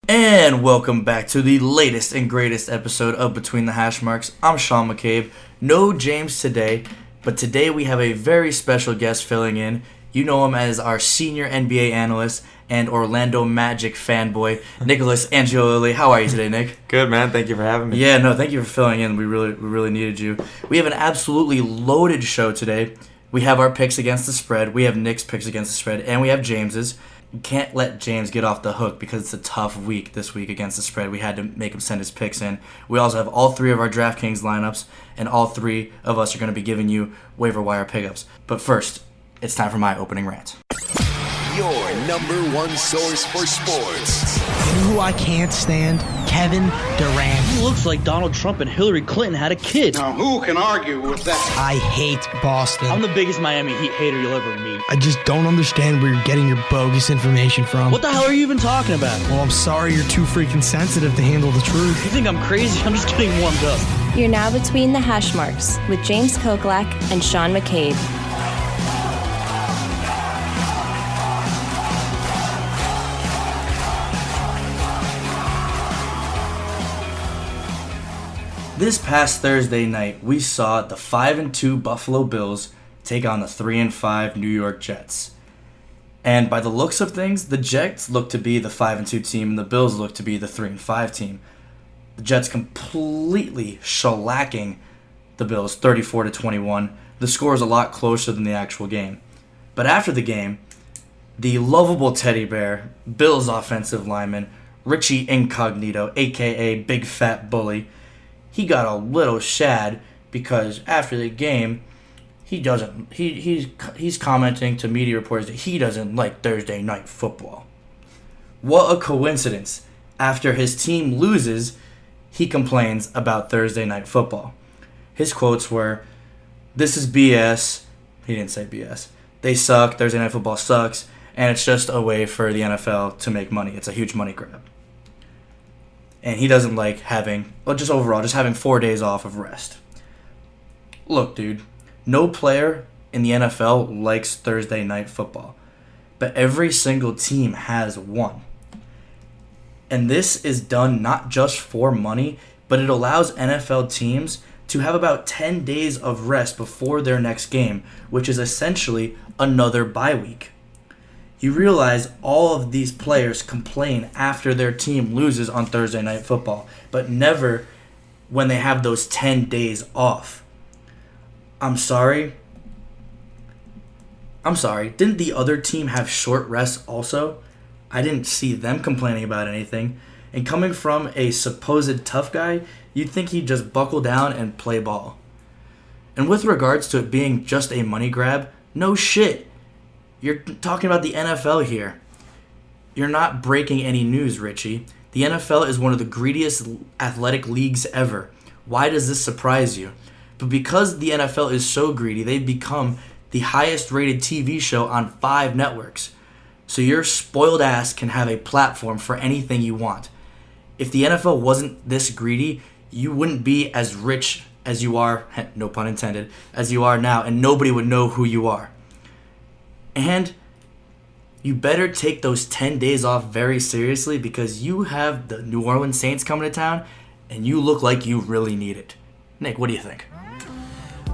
And welcome back to the latest and greatest episode of Between the Hash Marks. I'm Sean McCabe. No James today, but today we have a very special guest filling in. You know him as our senior NBA analyst and Orlando Magic fanboy, Nicholas Angiolilli. How are you today, Nick? Good, man. Thank you for having me. Yeah, no, thank you for filling in. We really needed you. We have an absolutely loaded show today. We have our picks against the spread. We have Nick's picks against the spread, and we have James's. You can't let James get off the hook because it's a tough week this week against the spread. We had to make him send his picks in. We also have all three of our DraftKings lineups, and all three of us are going to be giving you waiver wire pickups. But first, it's time for my opening rant. Your number one source for sports. You know who I can't stand? Kevin Durant. He looks like Donald Trump and Hillary Clinton had a kid. Now, who can argue with that? I hate Boston. I'm the biggest Miami Heat hater you'll ever meet. I just don't understand where you're getting your bogus information from. What the hell are you even talking about? Well, I'm sorry you're too freaking sensitive to handle the truth. You think I'm crazy? I'm just getting warmed up. You're now Between the Hash Marks with James Koklak and Sean McCabe. This past Thursday night, we saw the 5-2 Buffalo Bills take on the 3-5 New York Jets. And by the looks of things, the Jets look to be the 5-2 team and the Bills look to be the 3-5 team. The Jets completely shellacking the Bills 34-21. The score is a lot closer than the actual game. But after the game, the lovable teddy bear, Bills offensive lineman, Richie Incognito, aka Big Fat Bully, he got a little sad because after the game, he's commenting to media reporters that he doesn't like Thursday night football. What a coincidence. After his team loses, he complains about Thursday night football. His quotes were, "This is BS." He didn't say BS. "They suck. Thursday night football sucks. And it's just a way for the NFL to make money. It's a huge money grab." And he doesn't like having 4 days off of rest. Look, dude, no player in the NFL likes Thursday night football. But every single team has one. And this is done not just for money, but it allows NFL teams to have about 10 days of rest before their next game, which is essentially another bye week. You realize all of these players complain after their team loses on Thursday night football, but never when they have those 10 days off. I'm sorry. Didn't the other team have short rests also? I didn't see them complaining about anything. And coming from a supposed tough guy, you'd think he'd just buckle down and play ball. And with regards to it being just a money grab, no shit. You're talking about the NFL here. You're not breaking any news, Richie. The NFL is one of the greediest athletic leagues ever. Why does this surprise you? But because the NFL is so greedy, they've become the highest rated TV show on 5 networks. So your spoiled ass can have a platform for anything you want. If the NFL wasn't this greedy, you wouldn't be as rich as you are, no pun intended, as you are now, and nobody would know who you are. And you better take those 10 days off very seriously because you have the New Orleans Saints coming to town and you look like you really need it. Nick, what do you think?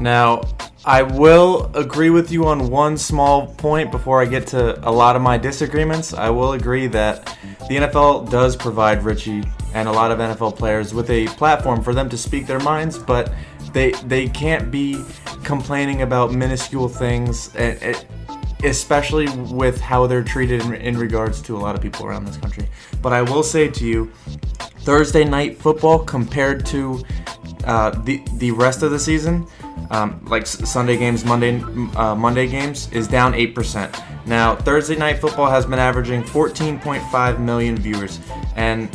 Now, I will agree with you on one small point before I get to a lot of my disagreements. I will agree that the NFL does provide Richie and a lot of NFL players with a platform for them to speak their minds, but they can't be complaining about minuscule things, especially with how they're treated in regards to a lot of people around this country. But I will say to you, Thursday night football compared to the rest of the season, like Sunday games, Monday games, is down 8%. Now, Thursday night football has been averaging 14.5 million viewers, and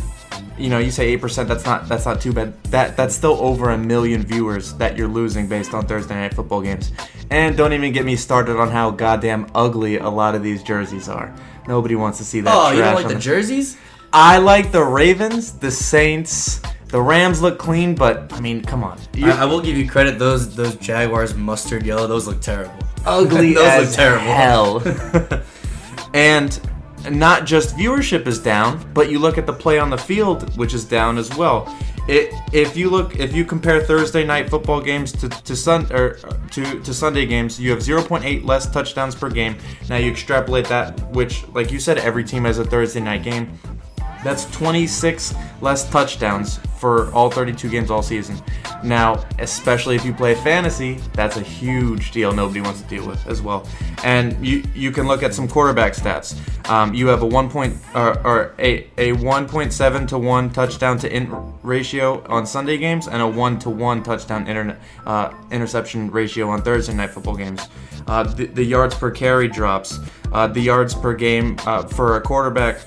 you say 8%. That's not too bad. That's still over 1 million viewers that you're losing based on Thursday night football games. And don't even get me started on how goddamn ugly a lot of these jerseys are. Nobody wants to see that. Oh, trash you don't like the jerseys? I like the Ravens, the Saints. The Rams look clean, but I mean, come on. I will give you credit. Those Jaguars mustard yellow, those look terrible. Ugly those as look terrible. hell. And not just viewership is down, but you look at the play on the field, which is down as well. If you compare Thursday night football games to Sunday games, you have 0.8 less touchdowns per game. Now you extrapolate that, which, like you said, every team has a Thursday night game. That's 26 less touchdowns for all 32 games all season. Now, especially if you play fantasy, that's a huge deal nobody wants to deal with as well. And you can look at some quarterback stats. You have a 1.7 to 1 touchdown to ratio on Sunday games, and a 1 to 1 touchdown interception ratio on Thursday night football games. The yards per carry drops. The yards per game for a quarterback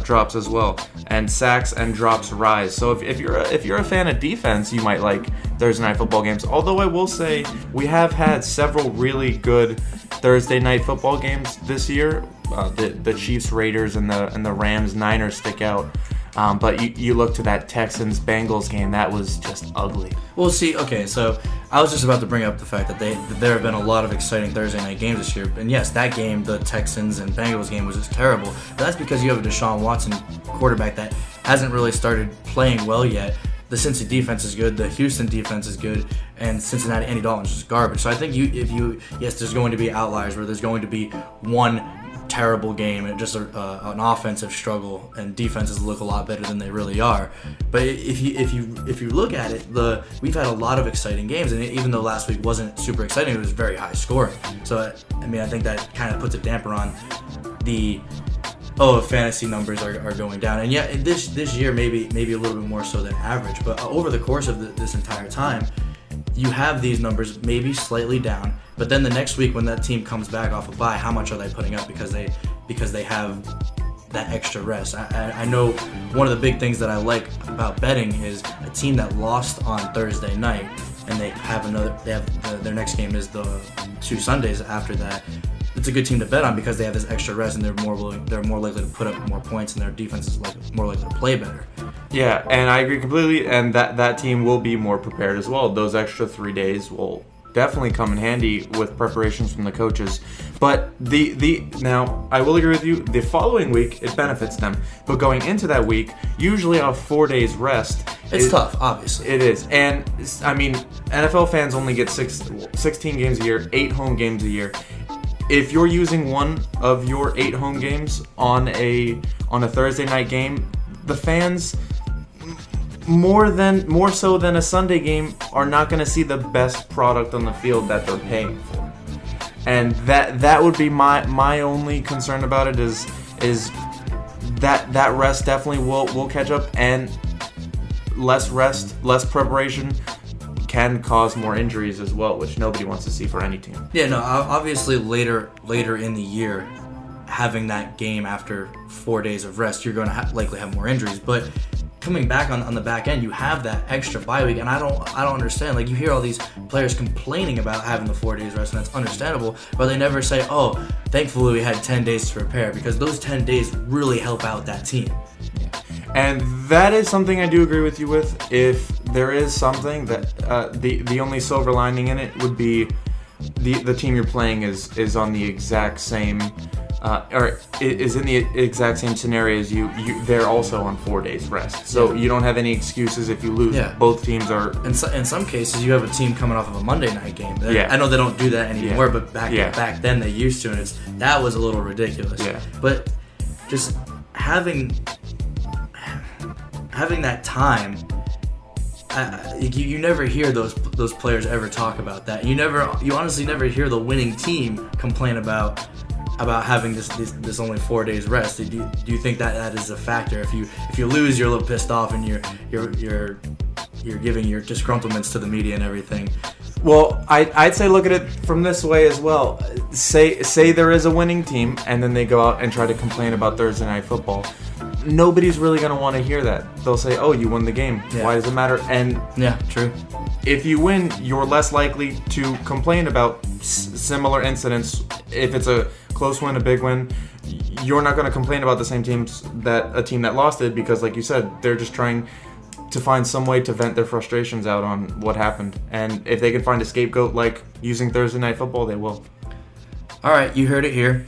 drops as well, and sacks and drops rise. So if you're a fan of defense, you might like Thursday night football games. Although I will say we have had several really good Thursday night football games this year. The Chiefs, Raiders, and the Rams, Niners stick out. But you look to that Texans-Bengals game, that was just ugly. Well, see, okay, so I was just about to bring up the fact that there have been a lot of exciting Thursday night games this year. And yes, that game, the Texans and Bengals game, was just terrible. But that's because you have a Deshaun Watson quarterback that hasn't really started playing well yet. The Cincy defense is good, the Houston defense is good, and Cincinnati, Andy Dalton's just garbage. So I think yes, there's going to be outliers where there's going to be one terrible game and just an offensive struggle, and defenses look a lot better than they really are. But if you look at it, we've had a lot of exciting games, and even though last week wasn't super exciting, it was very high scoring. So I mean, I think that kind of puts a damper on the fantasy numbers are going down. And yeah, this year maybe a little bit more so than average, but over the course of this entire time, you have these numbers maybe slightly down, but then the next week when that team comes back off a bye, how much are they putting up because they have that extra rest? I know one of the big things that I like about betting is a team that lost on Thursday night, and their next game is the 2 Sundays after that. It's a good team to bet on because they have this extra rest, and they're more likely to put up more points, and their defense is more likely to play better. Yeah, and I agree completely, and that team will be more prepared as well. Those extra 3 days will definitely come in handy with preparations from the coaches. But now I will agree with you, the following week it benefits them. But going into that week, usually a 4 days rest. It's tough, obviously. It is. And I mean, NFL fans only get 16 games a year, 8 home games a year. If you're using one of your 8 home games on a Thursday night game, the fans, more so than a Sunday game, are not going to see the best product on the field that they're paying for. And that would be my only concern about it is that rest definitely will catch up, and less rest, less preparation can cause more injuries as well, which nobody wants to see for any team. Yeah, no, obviously later in the year, having that game after 4 days of rest, you're going to likely have more injuries. But coming back on the back end, you have that extra bye week, and I don't understand. Like, you hear all these players complaining about having the 4 days rest, and that's understandable, but they never say, oh, thankfully we had 10 days to prepare, because those 10 days really help out that team. And that is something I do agree with you with. If there is something that the only silver lining in it would be the team you're playing is on the exact same or is in the exact same scenario as you. They're also on 4 days rest, so you don't have any excuses if you lose. Yeah. Both teams are. In some cases, you have a team coming off of a Monday night game. I know they don't do that anymore, but back then they used to, and that was a little ridiculous. Yeah. But just having that time, you never hear those players ever talk about that. You honestly never hear the winning team complain about having this only 4 days rest. Do you think that is a factor? If you lose, you're a little pissed off, and you're giving your disgruntlements to the media and everything. Well, I'd say look at it from this way as well. Say there is a winning team, and then they go out and try to complain about Thursday Night Football. Nobody's really going to want to hear that. They'll say, oh, you won the game. Yeah. Why does it matter? And yeah, true. If you win, you're less likely to complain about similar incidents. If it's a close win, a big win, you're not going to complain about the same teams that a team that lost it, because like you said, they're just trying to find some way to vent their frustrations out on what happened. And if they can find a scapegoat like using Thursday Night Football, they will. All right, you heard it here.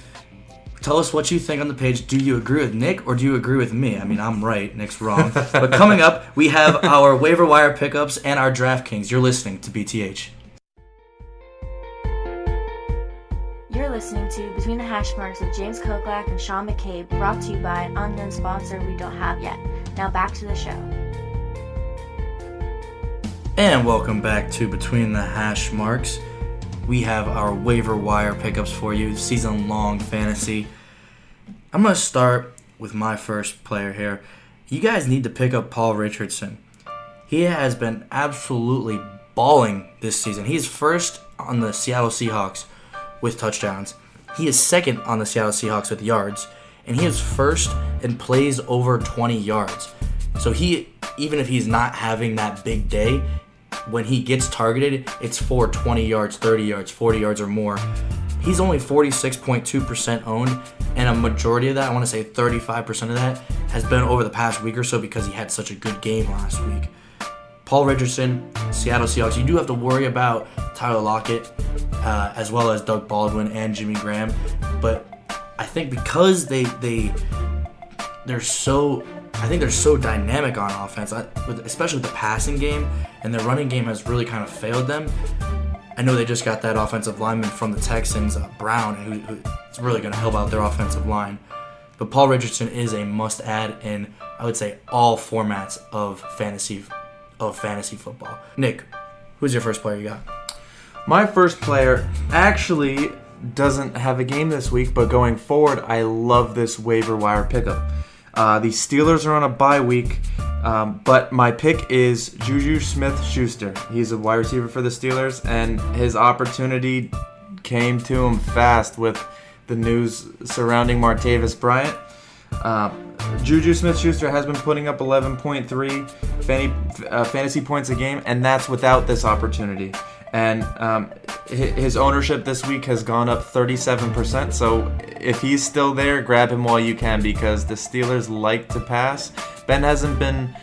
Tell us what you think on the page. Do you agree with Nick or do you agree with me? I mean, I'm right. Nick's wrong. But coming up, we have our waiver wire pickups and our DraftKings. You're listening to BTH. You're listening to Between the Hash Marks with James Koklak and Sean McCabe, brought to you by an unknown sponsor we don't have yet. Now back to the show. And welcome back to Between the Hash Marks. We have our waiver wire pickups for you, season-long fantasy. I'm going to start with my first player here. You guys need to pick up Paul Richardson. He has been absolutely balling this season. He is first on the Seattle Seahawks with touchdowns. He is second on the Seattle Seahawks with yards. And he is first in plays over 20 yards. So even if he's not having that big day, when he gets targeted, it's for 20 yards, 30 yards, 40 yards or more. He's only 46.2% owned, and a majority of that, I want to say 35% of that, has been over the past week or so because he had such a good game last week. Paul Richardson, Seattle Seahawks. You do have to worry about Tyler Lockett, as well as Doug Baldwin and Jimmy Graham, but I think because they're so dynamic on offense, especially with the passing game, and their running game has really kind of failed them. I know they just got that offensive lineman from the Texans, Brown, who's really going to help out their offensive line. But Paul Richardson is a must-add in, I would say, all formats of fantasy football. Nick, who's your first player you got? My first player actually doesn't have a game this week, but going forward, I love this waiver wire pickup. The Steelers are on a bye week, but my pick is Juju Smith-Schuster. He's a wide receiver for the Steelers, and his opportunity came to him fast with the news surrounding Martavis Bryant. Juju Smith-Schuster has been putting up 11.3 fantasy points a game, and that's without this opportunity. And his ownership this week has gone up 37%. So if he's still there, grab him while you can because the Steelers like to pass. Ben hasn't been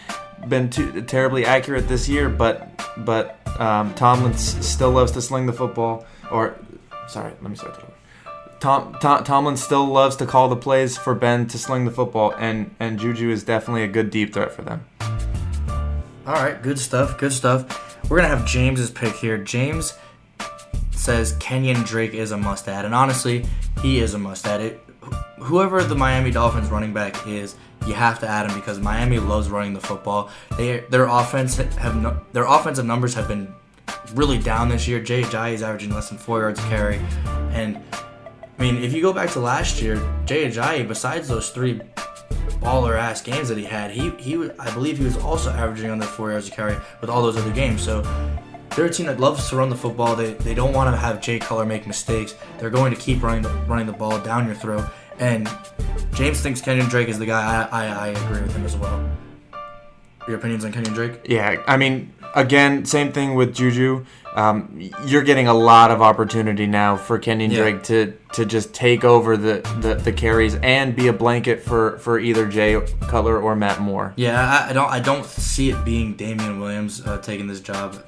too terribly accurate this year, but Tomlin still loves to sling the football. Tomlin still loves to call the plays for Ben to sling the football, and Juju is definitely a good deep threat for them. All right, good stuff. We're going to have James's pick here. James says Kenyon Drake is a must-add, and honestly, he is a must-add. Whoever the Miami Dolphins running back is, you have to add him because Miami loves running the football. Their offensive numbers have been really down this year. Jay Ajayi is averaging less than 4 yards a carry, and I mean, if you go back to last year, Jay Ajayi, besides those 3 baller-ass games that he had, I believe he was also averaging under 4 yards a carry with all those other games. So they're a team that loves to run the football. They don't want to have Jay Cutler make mistakes. They're going to keep running the ball down your throat. And James thinks Kenyon Drake is the guy. I agree with him as well. Your opinions on Kenyon Drake? Yeah, I mean, again, same thing with Juju. You're getting a lot of opportunity now for Kenyon Drake to just take over the carries and be a blanket for either Jay Cutler or Matt Moore. Yeah, I don't see it being Damian Williams taking this job.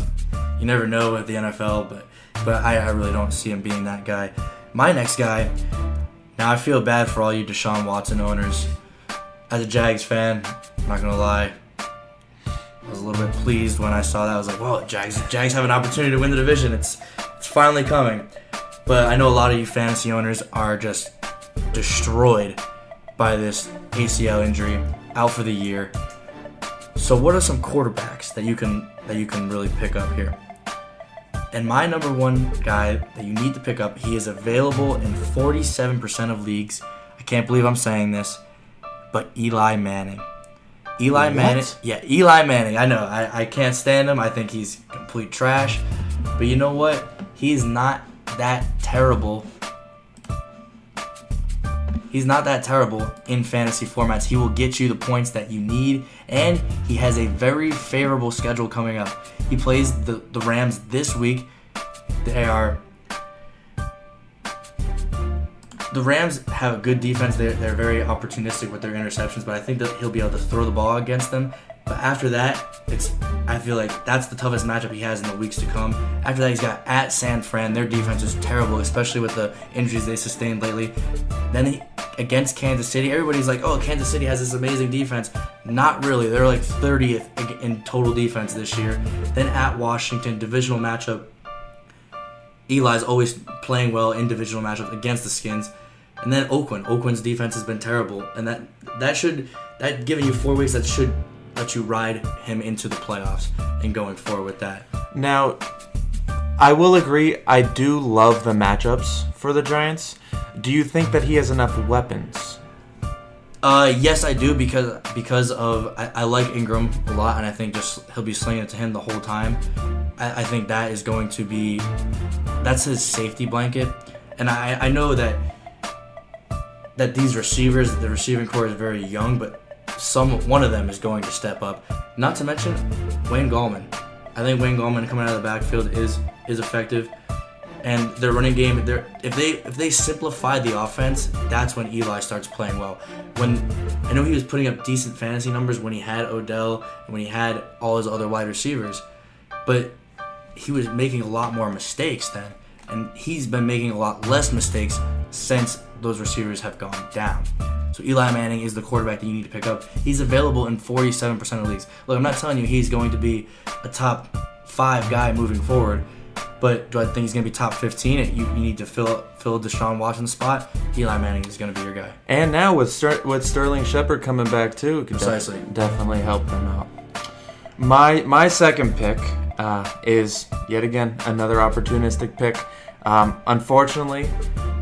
You never know at the NFL, but I really don't see him being that guy. My next guy. Now I feel bad for all you Deshaun Watson owners. As a Jags fan, I'm not gonna lie, I was a little bit pleased when I saw that. I was like, "Whoa, Jags have an opportunity to win the division. It's finally coming." But I know a lot of you fantasy owners are just destroyed by this ACL injury, out for the year. So what are some quarterbacks that you can really pick up here? And my number one guy that you need to pick up, he is available in 47% of leagues. I can't believe I'm saying this, but Eli Manning. Eli Manning. I know. I can't stand him. I think he's complete trash. But you know what? He's not that terrible. He's not that terrible in fantasy formats. He will get you the points that you need, and he has a very favorable schedule coming up. He plays the Rams this week. The Rams have a good defense. They're very opportunistic with their interceptions, but I think that he'll be able to throw the ball against them. But after that, it's I feel like that's the toughest matchup he has in the weeks to come. After that, he's got at San Fran. Their defense is terrible, especially with the injuries they sustained lately. Then against Kansas City, everybody's like, oh, Kansas City has this amazing defense. Not really. They're like 30th in total defense this year. Then at Washington, divisional matchup. Eli's always playing well in divisional matchups against the Skins. And then Oakland. Oakland's defense has been terrible. And that giving you 4 weeks, that should let you ride him into the playoffs and going forward with that. Now, I will agree, I do love the matchups for the Giants. Do you think that he has enough weapons? Yes, I do, because of I like Ingram a lot, and I think just he'll be slinging it to him the whole time. I think that is going to be, that's his safety blanket. And I know that these receivers, the receiving core is very young, but one of them is going to step up. Not to mention Wayne Gallman. I think Wayne Gallman coming out of the backfield is effective, and their running game. If they simplify the offense, that's when Eli starts playing well. When I know he was putting up decent fantasy numbers when he had Odell and when he had all his other wide receivers, but he was making a lot more mistakes then, and he's been making a lot less mistakes since those receivers have gone down. So Eli Manning is the quarterback that you need to pick up. He's available in 47% of leagues. Look, I'm not telling you he's going to be a top 5 guy moving forward, but do I think he's going to be top 15? You need to fill Deshaun Watson's spot. Eli Manning is going to be your guy. And now with Sterling Shepard coming back too, it could definitely help them out. My second pick is yet again another opportunistic pick. Unfortunately,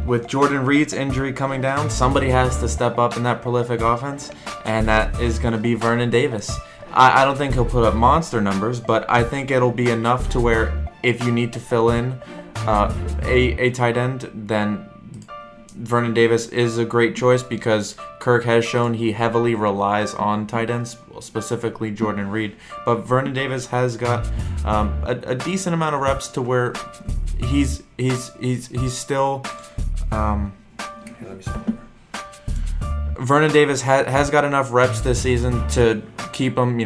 with Jordan Reed's injury coming down, somebody has to step up in that prolific offense, and that is going to be Vernon Davis. I don't think he'll put up monster numbers, but I think it'll be enough to where if you need to fill in a tight end, then Vernon Davis is a great choice because Kirk has shown he heavily relies on tight ends, specifically Jordan Reed. But Vernon Davis has got a decent amount of reps to where he's still. Vernon Davis has got enough reps this season to keep him,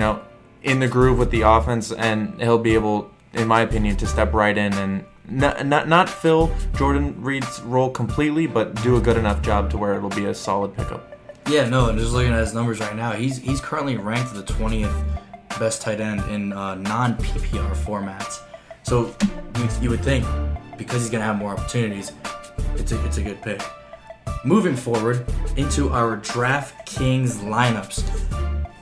in the groove with the offense, and he'll be able, in my opinion, to step right in and not fill Jordan Reed's role completely, but do a good enough job to where it'll be a solid pickup. Yeah, no, and just looking at his numbers right now, he's currently ranked the 20th best tight end in non-PPR formats. So you would think, because he's going to have more opportunities, it's a good pick. Moving forward into our DraftKings lineups.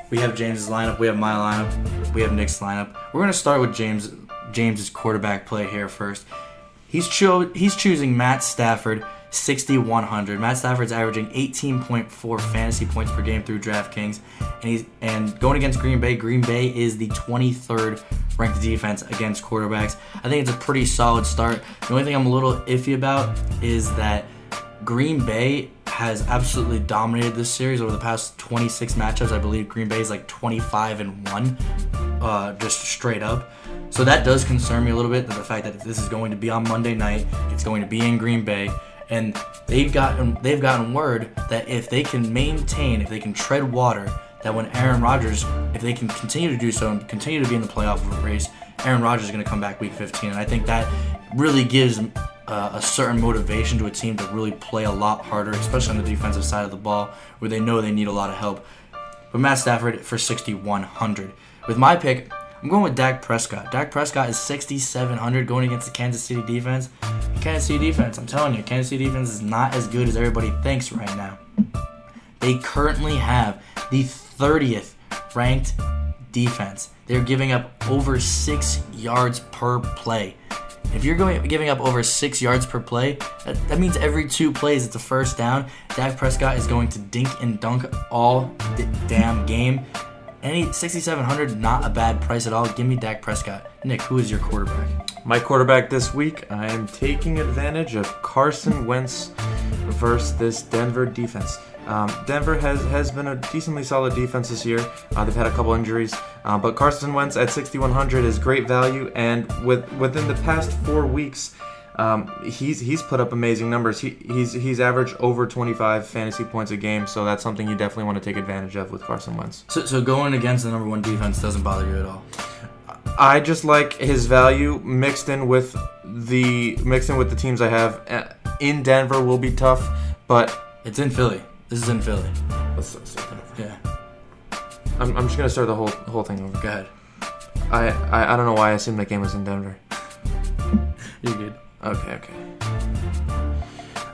We have James's lineup, we have my lineup, we have Nick's lineup. We're going to start with James's quarterback play here first. He's choosing Matt Stafford, 6,100. Matt Stafford's averaging 18.4 fantasy points per game through DraftKings, and going against Green Bay. Green Bay is the 23rd ranked defense against quarterbacks. I think it's a pretty solid start. The only thing I'm a little iffy about is that Green Bay has absolutely dominated this series over the past 26 matchups. I believe Green Bay is like 25-1, just straight up. So that does concern me a little bit, that the fact that this is going to be on Monday night, it's going to be in Green Bay, and they've gotten word that if they can tread water, that when Aaron Rodgers, if they can continue to do so and continue to be in the playoff race, Aaron Rodgers is going to come back week 15, and I think that really gives a certain motivation to a team to really play a lot harder, especially on the defensive side of the ball, where they know they need a lot of help. But Matt Stafford for 6,100. With my pick, I'm going with Dak Prescott. Dak Prescott is 6,700 going against the Kansas City defense. Kansas City defense, I'm telling you, Kansas City defense is not as good as everybody thinks right now. They currently have the 30th ranked defense. They're giving up over 6 yards per play. If you're giving up over 6 yards per play, that means every 2 plays it's a first down. Dak Prescott is going to dink and dunk all the damn game. 6,700, not a bad price at all. Give me Dak Prescott. Nick, who is your quarterback? My quarterback this week, I am taking advantage of Carson Wentz versus this Denver defense. Denver has been a decently solid defense this year. They've had a couple injuries, but Carson Wentz at 6,100 is great value, and within the past 4 weeks, he's put up amazing numbers. He's averaged over 25 fantasy points a game, so that's something you definitely want to take advantage of with Carson Wentz. So going against the number 1 defense doesn't bother you at all? I just like his value mixed in with the teams I have. In Denver will be tough, but It's in Philly. This is in Philly. let's start there. Yeah. I'm just gonna start the whole thing over. Go ahead. I don't know why I assumed that game was in Denver. You're good. Okay.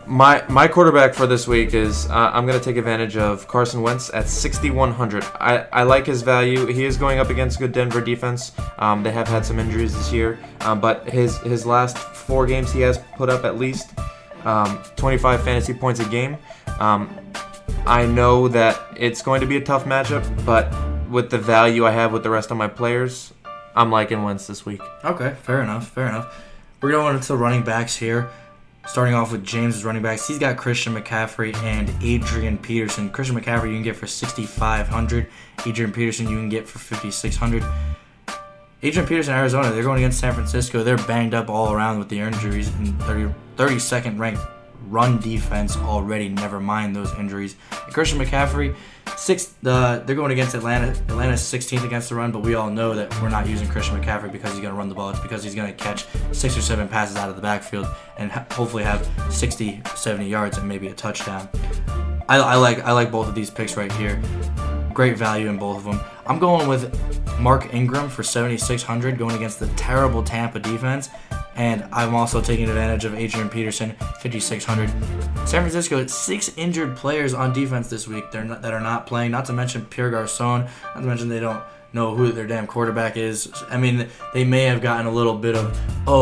My quarterback for this week is I'm going to take advantage of Carson Wentz at 6,100. I like his value. He is going up against good Denver defense. They have had some injuries this year, but his last 4 games he has put up at least 25 fantasy points a game. I know that it's going to be a tough matchup, but with the value I have with the rest of my players, I'm liking Wentz this week. Okay, fair enough. We're going into the running backs here. Starting off with James' running backs, he's got Christian McCaffrey and Adrian Peterson. Christian McCaffrey you can get for 6,500. Adrian Peterson you can get for 5,600. Adrian Peterson, Arizona, they're going against San Francisco. They're banged up all around with the injuries and 32nd ranked run defense already. Never mind those injuries. And Christian McCaffrey, they're going against Atlanta. Atlanta's 16th against the run, but we all know that we're not using Christian McCaffrey because he's going to run the ball. It's because he's going to catch 6 or 7 passes out of the backfield and hopefully have 60, 70 yards and maybe a touchdown. I like both of these picks right here. Great value in both of them. I'm going with Mark Ingram for 7,600 going against the terrible Tampa defense. And I'm also taking advantage of Adrian Peterson, 5,600. San Francisco, 6 injured players on defense this week that are not playing. Not to mention Pierre Garçon. Not to mention they don't know who their damn quarterback is. I mean, they may have gotten a little bit of,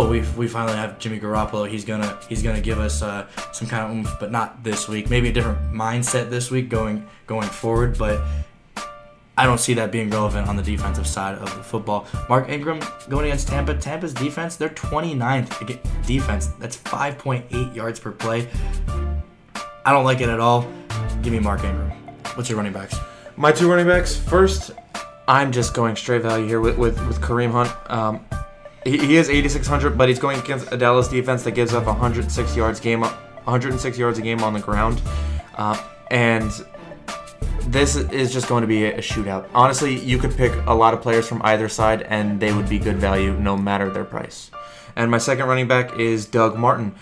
we finally have Jimmy Garoppolo. He's gonna give us some kind of oomph, but not this week. Maybe a different mindset this week going forward, but I don't see that being relevant on the defensive side of the football. Mark Ingram going against Tampa. Tampa's defense, they're 29th defense. That's 5.8 yards per play. I don't like it at all. Give me Mark Ingram. What's your running backs? My 2 running backs. First, I'm just going straight value here with Kareem Hunt. He is 8,600, but he's going against a Dallas defense that gives up 106 yards a game on the ground. And this is just going to be a shootout. Honestly, you could pick a lot of players from either side, and they would be good value no matter their price. And my second running back is Doug Martin,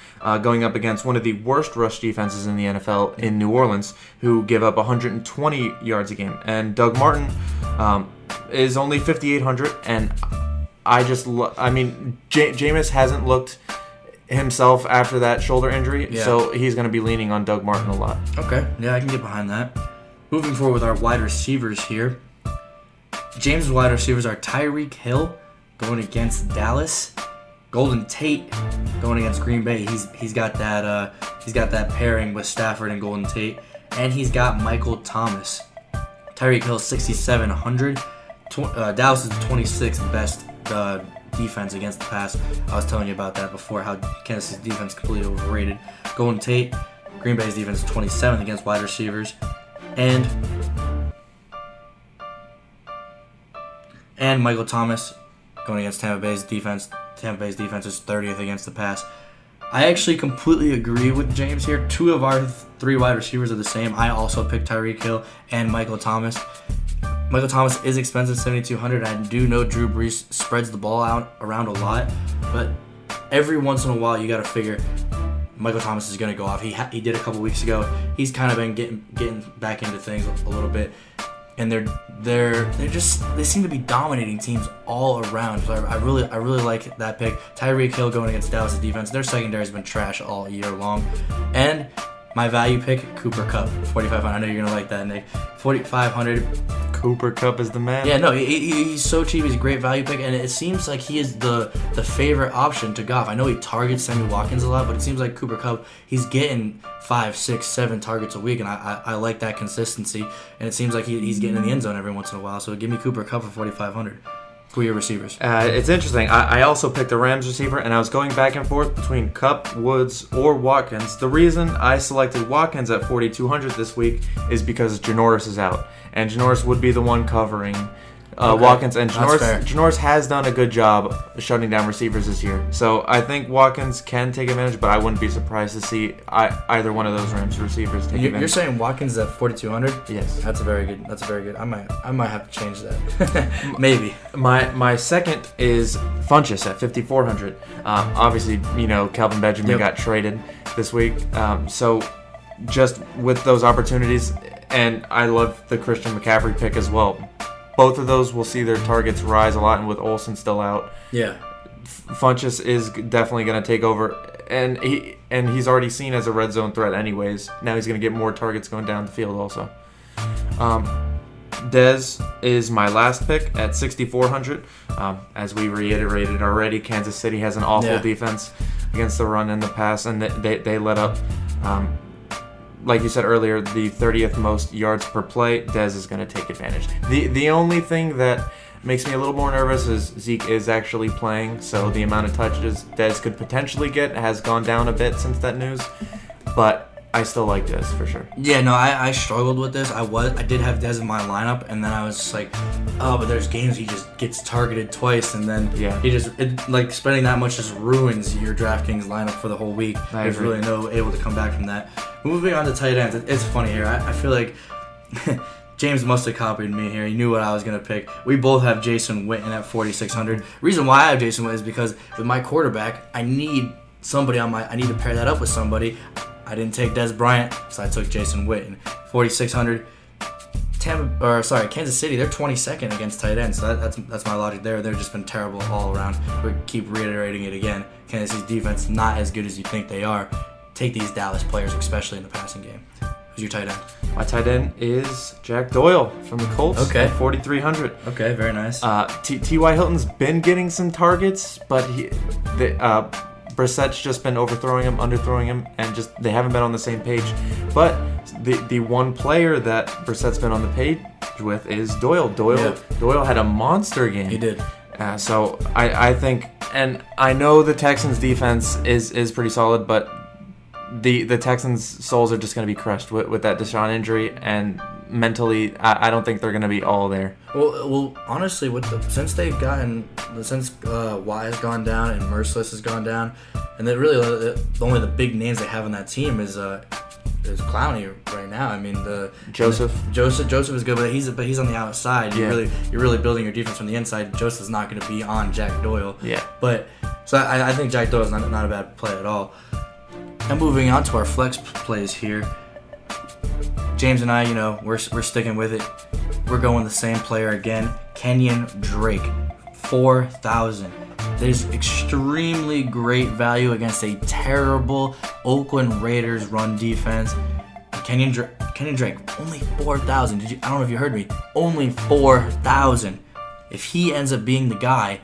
going up against one of the worst rush defenses in the NFL in New Orleans, who give up 120 yards a game. And Doug Martin is only 5,800, and Jameis hasn't looked himself after that shoulder injury, so he's going to be leaning on Doug Martin a lot. Okay, yeah, I can get behind that. Moving forward with our wide receivers here. James' wide receivers are Tyreek Hill going against Dallas. Golden Tate going against Green Bay. He's got that pairing with Stafford and Golden Tate, and he's got Michael Thomas. Tyreek Hill 6,700. Dallas is the 26th best defense against the pass. I was telling you about that before, how Kansas City's defense is completely overrated. Golden Tate, Green Bay's defense is 27th against wide receivers. And Michael Thomas going against Tampa Bay's defense. Tampa Bay's defense is 30th against the pass. I actually completely agree with James here. 2 of our 3 wide receivers are the same. I also picked Tyreek Hill and Michael Thomas. Michael Thomas is expensive, 7,200. I do know Drew Brees spreads the ball out around a lot, but every once in a while you got to figure Michael Thomas is going to go off. He did a couple weeks ago. He's kind of been getting back into things a little bit, and they seem to be dominating teams all around. So I really like that pick. Tyreek Hill going against Dallas' defense. Their secondary has been trash all year long, and my value pick, Cooper Kupp, 4,500. I know you're gonna like that, Nick. 4,500. Cooper Kupp is the man. Yeah, no, he's so cheap. He's a great value pick, and it seems like he is the favorite option to Goff. I know he targets Sammy Watkins a lot, but it seems like Cooper Kupp, he's getting 5, 6, 7 targets a week, and I like that consistency. And it seems like he's getting in the end zone every once in a while. So give me Cooper Kupp for 4,500. Who are your receivers? It's interesting. I also picked the Rams receiver, and I was going back and forth between Kupp, Woods, or Watkins. The reason I selected Watkins at 4,200 this week is because Janoris is out, and Janoris would be the one covering Watkins and That's fair. Janoris has done a good job shutting down receivers this year. So I think Watkins can take advantage, but I wouldn't be surprised to see either one of those Rams receivers take advantage. You're saying Watkins at 4,200? Yes. That's very good. I might have to change that. Maybe. My second is Funchess at 5,400. Obviously, Kelvin Benjamin got traded this week. So just with those opportunities, and I love the Christian McCaffrey pick as well. Both of those will see their targets rise a lot, and with Olsen still out, Funchess is definitely going to take over, and he's already seen as a red zone threat anyways. Now he's going to get more targets going down the field also. Dez is my last pick at 6,400. As we reiterated already, Kansas City has an awful defense against the run and the pass, and they let up, like you said earlier, the 30th most yards per play. Dez is going to take advantage. The only thing that makes me a little more nervous is Zeke is actually playing, so the amount of touches Dez could potentially get has gone down a bit since that news, but I still like Dez for sure. Yeah, no, I struggled with this. I did have Dez in my lineup, and then I was just like, oh, but there's games he just gets targeted twice, and then he just spending that much just ruins your DraftKings lineup for the whole week. There's really no able to come back from that. Moving on to tight ends, it's funny here. I feel like James must have copied me here. He knew what I was going to pick. We both have Jason Witten at 4,600. Reason why I have Jason Witten is because with my quarterback, I need somebody I need to pair that up with somebody. I didn't take Dez Bryant, so I took Jason Witten. 4,600. Kansas City, they're 22nd against tight ends, so that's my logic there. They've just been terrible all around. We keep reiterating it again. Kansas City's defense not as good as you think they are. Take these Dallas players, especially in the passing game. Who's your tight end? My tight end is Jack Doyle from the Colts at 4,300. Okay, very nice. T.Y. Hilton's been getting some targets, but Brissett's just been overthrowing him, underthrowing him, and just they haven't been on the same page. But the one player that Brissett's been on the page with is Doyle. Doyle had a monster game. He did. So I think, and I know the Texans' defense is pretty solid, but the Texans' souls are just going to be crushed with that Deshaun injury, and mentally, I don't think they're going to be all there. Well, honestly, since Watt has gone down and Merciless has gone down, and then really only the big names they have on that team is Clowney right now. I mean, Joseph is good, but he's on the outside. You're really building your defense from the inside. Joseph's not going to be on Jack Doyle. Yeah. But so I think Jack Doyle is not a bad play at all. And moving on to our flex plays here, James and I, we're sticking with it. We're going the same player again, Kenyon Drake, 4,000. That is extremely great value against a terrible Oakland Raiders run defense. Kenyon Drake, only 4,000. I don't know if you heard me. Only 4,000. If he ends up being the guy,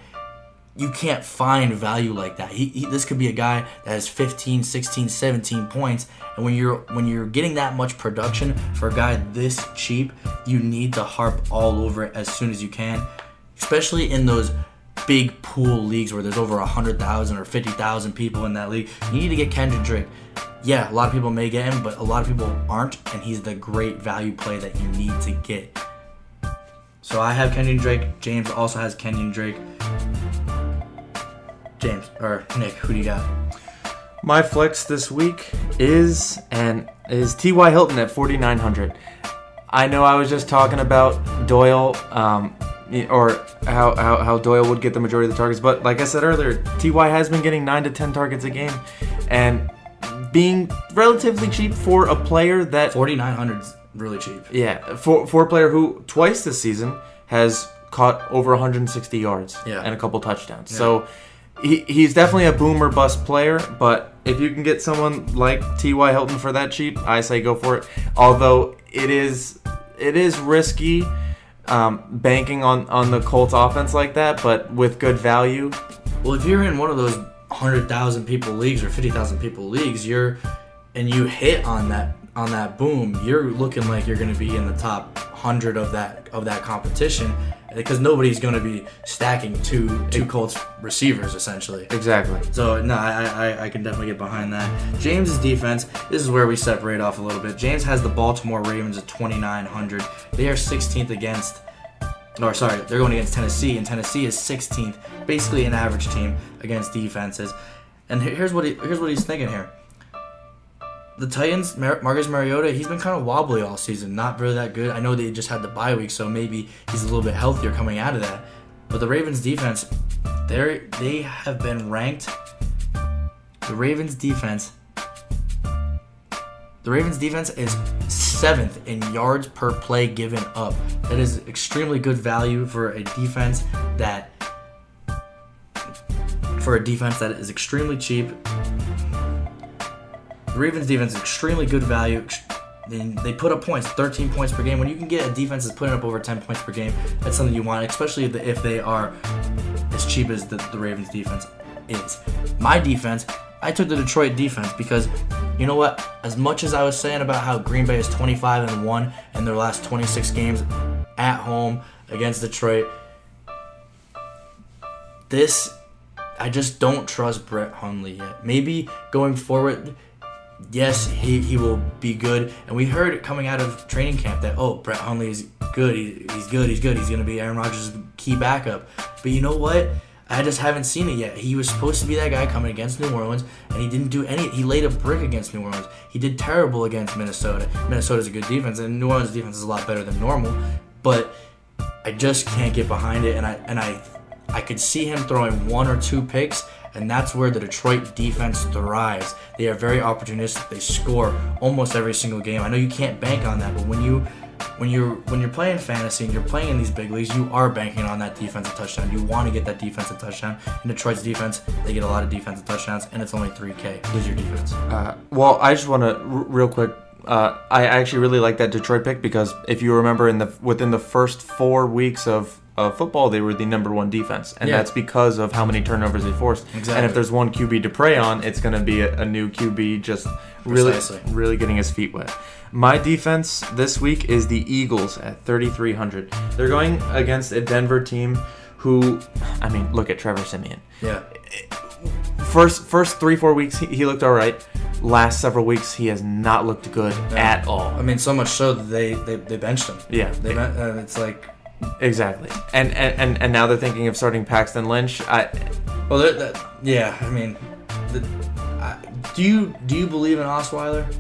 you can't find value like that. This could be a guy that has 15, 16, 17 points, and when you're getting that much production for a guy this cheap, you need to harp all over it as soon as you can, especially in those big pool leagues where there's over 100,000 or 50,000 people in that league. You need to get Kenyon Drake. Yeah, a lot of people may get him, but a lot of people aren't, and he's the great value play that you need to get. So I have Kenyon Drake. James also has Kenyon Drake. James, or Nick, who do you got? My flex this week is T.Y. Hilton at 4,900. I know I was just talking about Doyle, or how Doyle would get the majority of the targets, but like I said earlier, T.Y. has been getting 9 to 10 targets a game, and being relatively cheap for a player that 4,900 is really cheap. Yeah, for a player who twice this season has caught over 160 yards and a couple touchdowns. Yeah. So he's definitely a boom or bust player, but if you can get someone like T.Y. Hilton for that cheap, I say go for it. Although it is risky banking on the Colts offense like that, but with good value. Well, if you're in one of those 100,000 people leagues or 50,000 people leagues, you hit on that boom, you're looking like you're going to be in the top 100 of that competition, because nobody's going to be stacking two Colts receivers essentially. Exactly. So no, I can definitely get behind that. James's defense, this is where we separate off a little bit. James has the Baltimore Ravens at 2,900. They are 16th against Or sorry, they're going against Tennessee, and Tennessee is 16th, basically an average team against defenses. And here's what he's thinking here. The Titans, Marcus Mariota, he's been kind of wobbly all season, not really that good. I know they just had the bye week, so maybe he's a little bit healthier coming out of that. But the Ravens defense, they have been ranked. The Ravens defense is 7th in yards per play given up. That is extremely good value for a defense that is extremely cheap. The Ravens defense is extremely good value. They put up points, 13 points per game. When you can get a defense that's putting up over 10 points per game, that's something you want, especially if they are as cheap as the Ravens defense is. My defense, I took the Detroit defense because, you know what? As much as I was saying about how Green Bay is 25-1 in their last 26 games at home against Detroit, I just don't trust Brett Hundley yet. Maybe going forward, yes, he will be good. And we heard it coming out of training camp that, Brett Hundley is good. He's good. He's going to be Aaron Rodgers' key backup. But you know what? I just haven't seen it yet. He was supposed to be that guy coming against New Orleans, and he didn't do any. He laid a brick against New Orleans. He did terrible against Minnesota. Minnesota's a good defense, and New Orleans' defense is a lot better than normal. But I just can't get behind it, and I could see him throwing 1 or 2 picks, and that's where the Detroit defense thrives. They are very opportunistic. They score almost every single game. I know you can't bank on that, but when you're playing fantasy and you're playing in these big leagues, you are banking on that defensive touchdown. You want to get that defensive touchdown. In Detroit's defense, they get a lot of defensive touchdowns, and it's only $3K. Who's your defense? Well, I just want to real quick. I actually really like that Detroit pick because if you remember, within the first 4 weeks of football, they were the number 1 defense, and that's because of how many turnovers they forced. Exactly. And if there's one QB to prey on, it's going to be a new QB just really getting his feet wet. My defense this week is the Eagles at 3,300. They're going against a Denver team who, look at Trevor Siemian. Yeah. First 3-4 weeks he looked all right. Last several weeks he has not looked good at all. So much so that they benched him. Yeah. It's like. Exactly, and now they're thinking of starting Paxton Lynch. Do you believe in Osweiler?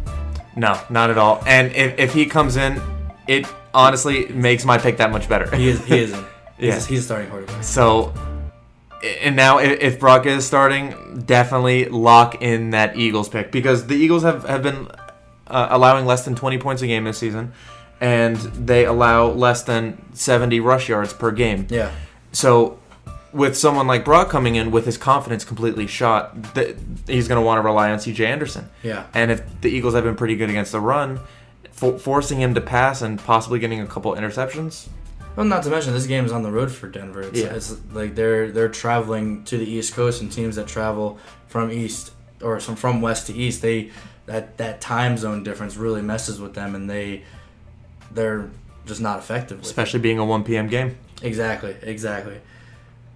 No, not at all. And if he comes in, it honestly makes my pick that much better. He isn't. Yeah. He's a starting quarterback. So, and now if Brock is starting, definitely lock in that Eagles pick because the Eagles have been allowing less than 20 points a game this season. And they allow less than 70 rush yards per game. Yeah. So with someone like Brock coming in with his confidence completely shot, he's going to want to rely on C.J. Anderson. Yeah. And if the Eagles have been pretty good against the run, forcing him to pass and possibly getting a couple interceptions. Well, not to mention this game is on the road for Denver. It's like they're traveling to the East Coast, and teams that travel from east or from west to east, that time zone difference really messes with them, and they're just not effective. Especially being a 1 p.m. game. Exactly.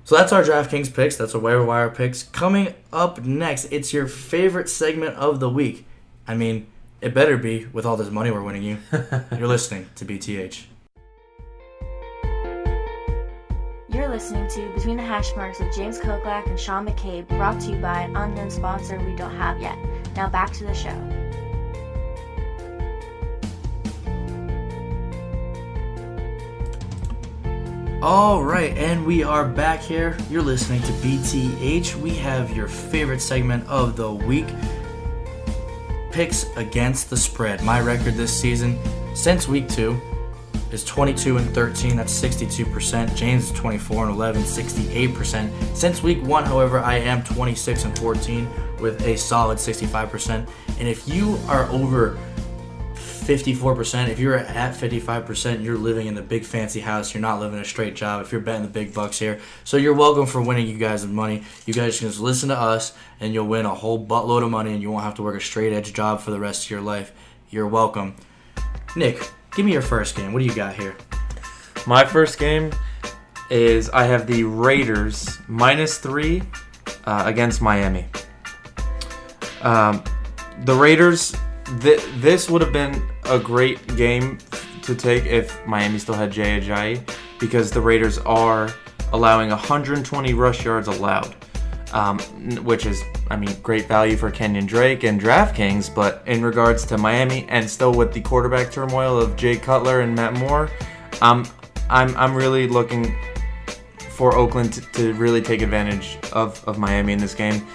So that's our DraftKings picks. That's our waiver wire picks. Coming up next, it's your favorite segment of the week. It better be with all this money we're winning you. You're listening to BTH. You're listening to Between the Hash Marks with James Koklak and Sean McCabe, brought to you by an unknown sponsor we don't have yet. Now back to the show. All right, and we are back here. You're listening to BTH. We have your favorite segment of the week, picks against the spread. My record this season since week 2 is 22-13. That's 62%. James is 24-11, 68%. Since week 1, however, I am 26-14 with a solid 65%. And if you are over 54%, if you're at 55%, you're living in the big fancy house. You're not living a straight job if you're betting the big bucks here. So you're welcome for winning you guys money. You guys can just listen to us and you'll win a whole buttload of money and you won't have to work a straight edge job for the rest of your life. You're welcome. Nick, give me your first game. What do you got here? My first game is I have the Raiders -3 against Miami. The Raiders, this would have been a great game to take if Miami still had Jay Ajayi. because the Raiders are allowing 120 rush yards allowed, which is, great value for Kenyon Drake and DraftKings. But in regards to Miami, and still with the quarterback turmoil of Jay Cutler and Matt Moore, I'm really looking for Oakland to really take advantage of Miami in this game.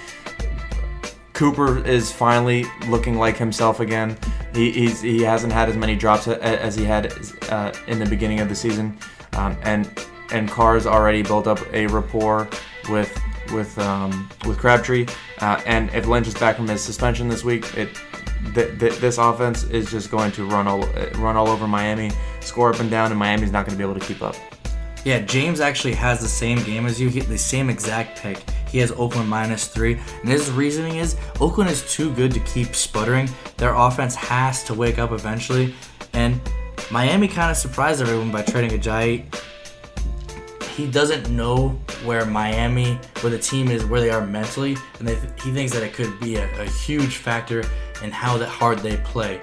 Cooper is finally looking like himself again. He hasn't had as many drops as he had in the beginning of the season, and Carr's already built up a rapport with Crabtree. And if Lynch is back from his suspension this week, this offense is just going to run all over Miami, score up and down, and Miami's not going to be able to keep up. Yeah, James actually has the same game as you, the same exact pick. He has Oakland -3, and his reasoning is Oakland is too good to keep sputtering. Their offense has to wake up eventually, and Miami kind of surprised everyone by trading Ajayi. He doesn't know where the team is, where they are mentally, and he thinks that it could be a huge factor in how hard they play.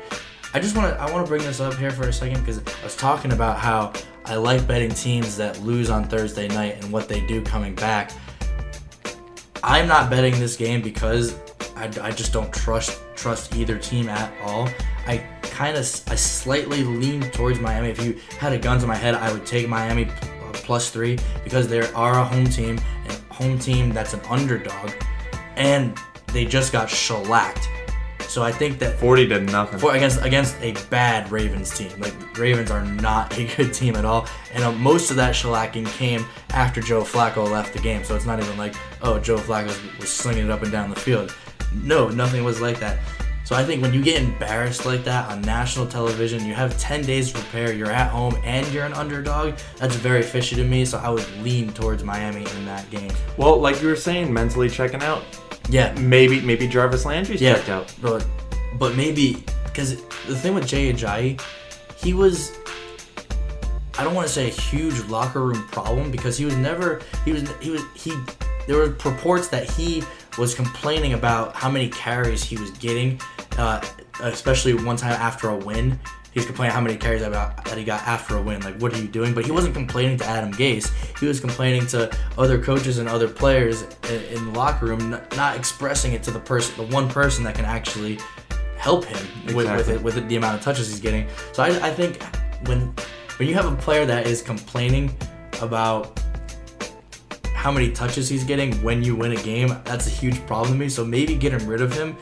I want to bring this up here for a second because I was talking about how I like betting teams that lose on Thursday night and what they do coming back. I'm not betting this game because I just don't trust either team at all. I slightly lean towards Miami. If you had a gun to my head, I would take Miami +3 because they are a home team that's an underdog, and they just got shellacked. So I think that 40 to nothing against a bad Ravens team. Like, Ravens are not a good team at all, and most of that shellacking came after Joe Flacco left the game. So it's not even like, Joe Flacco was slinging it up and down the field. No, nothing was like that. So I think when you get embarrassed like that on national television, you have 10 days to prepare, you're at home, and you're an underdog, that's very fishy to me, so I would lean towards Miami in that game. Well, like you were saying, mentally checking out. Yeah. Maybe Jarvis Landry's checked out. But maybe, because the thing with Jay Ajayi, he was, I don't want to say a huge locker room problem, because there were reports that he was complaining about how many carries he was getting, especially one time after a win. He was complaining how many carries that he got after a win. Like, what are you doing? But he wasn't complaining to Adam Gase. He was complaining to other coaches and other players in the locker room, not expressing it to the one person that can actually help him with the amount of touches he's getting. So I think when you have a player that is complaining about how many touches he's getting when you win a game, that's a huge problem to me. So maybe getting rid of him,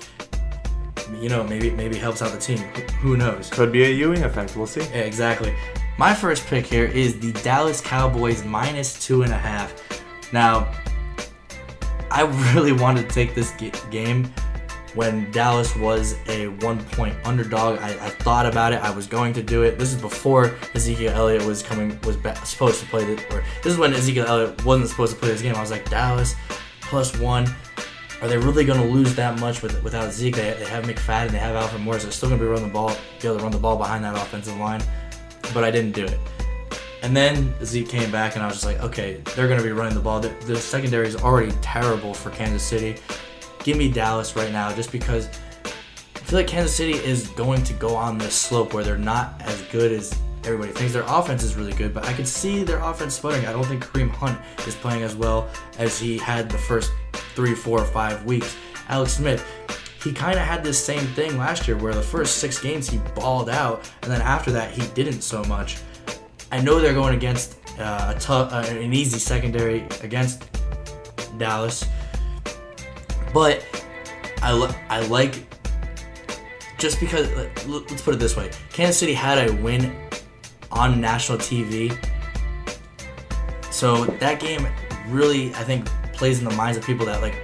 maybe helps out the team. Who knows? Could be a Ewing effect. We'll see. Yeah, exactly. My first pick here is the Dallas Cowboys -2.5. Now, I really wanted to take this game when Dallas was a 1-point underdog. I thought about it. I was going to do it. This is before Ezekiel Elliott was supposed to play this, or this is when Ezekiel Elliott wasn't supposed to play this game. I was like, Dallas +1. Are they really going to lose that much without Zeke? They have McFadden, they have Alfred Morris. They're still going to be able to run the ball behind that offensive line. But I didn't do it. And then Zeke came back, and I was just like, okay, they're going to be running the ball. The secondary is already terrible for Kansas City. Give me Dallas right now, just because I feel like Kansas City is going to go on this slope where they're not as good as everybody thinks. Their offense is really good, but I could see their offense sputtering. I don't think Kareem Hunt is playing as well as he had the first 3, 4, or 5 weeks. Alex Smith, he kind of had this same thing last year where the first 6 games he balled out, and then after that he didn't so much. I know they're going against an easy secondary against Dallas, but I like, just because, let's put it this way, Kansas City had a win on national TV, so that game really, I think, plays in the minds of people that, like,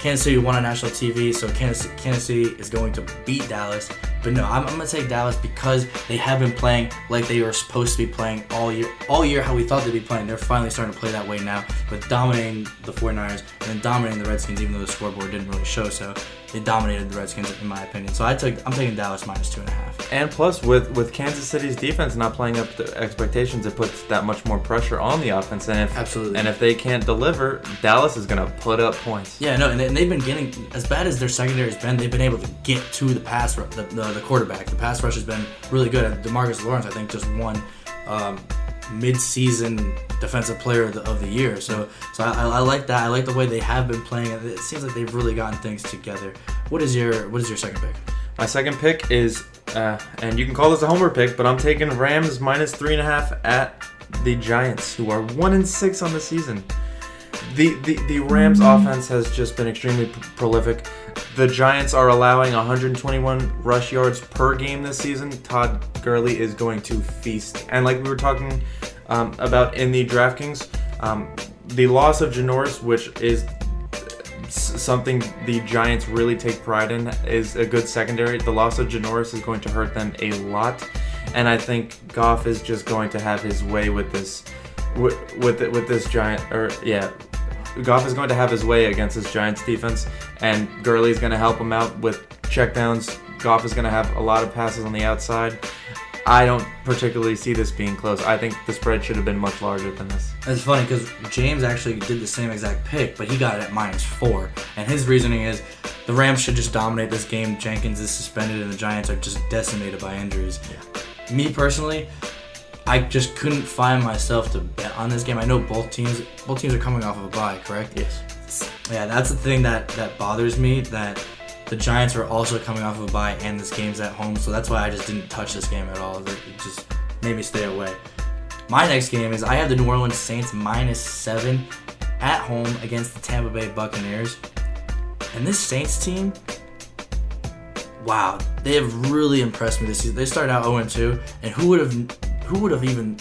Kansas City won on national TV, so Kansas City is going to beat Dallas. But no, I'm going to take Dallas because they have been playing like they were supposed to be playing all year, how we thought they'd be playing. They're finally starting to play that way now, with dominating the 49ers and then dominating the Redskins, even though the scoreboard didn't really show so. They dominated the Redskins, in my opinion. So I'm taking Dallas -2.5. And plus, with Kansas City's defense not playing up to expectations, it puts that much more pressure on the offense. And if they can't deliver, Dallas is going to put up points. Yeah, no, and they've been getting, as bad as their secondary has been, they've been able to get to the pass, the quarterback. The pass rush has been really good. DeMarcus Lawrence, I think, just won mid-season defensive player of the year. So I like that. I like the way they have been playing. It seems like they've really gotten things together. What is your second pick? My second pick is, and you can call this a homer pick, but I'm taking Rams -3.5 at the Giants, who are 1-6 on the season. The Rams offense has just been extremely prolific. The Giants are allowing 121 rush yards per game this season. Todd Gurley is going to feast. And like we were talking about in the DraftKings, the loss of Janoris, which is something the Giants really take pride in, is a good secondary. The loss of Janoris is going to hurt them a lot. And I think Goff is just going to have his way with this Giant, Goff is going to have his way against this Giants defense, and Gurley is going to help him out with checkdowns. Goff is going to have a lot of passes on the outside. I don't particularly see this being close. I think the spread should have been much larger than this. It's funny because James actually did the same exact pick, but he got it at -4. And his reasoning is the Rams should just dominate this game. Jenkins is suspended, and the Giants are just decimated by injuries. Yeah. Me personally, I just couldn't find myself to bet on this game. I know both teams are coming off of a bye, correct? Yes. Yeah, that's the thing that bothers me, that the Giants are also coming off of a bye and this game's at home, so that's why I just didn't touch this game at all. It just made me stay away. My next game is I have the New Orleans Saints -7 at home against the Tampa Bay Buccaneers. And this Saints team, wow, they have really impressed me this season. They started out 0-2, and who would have even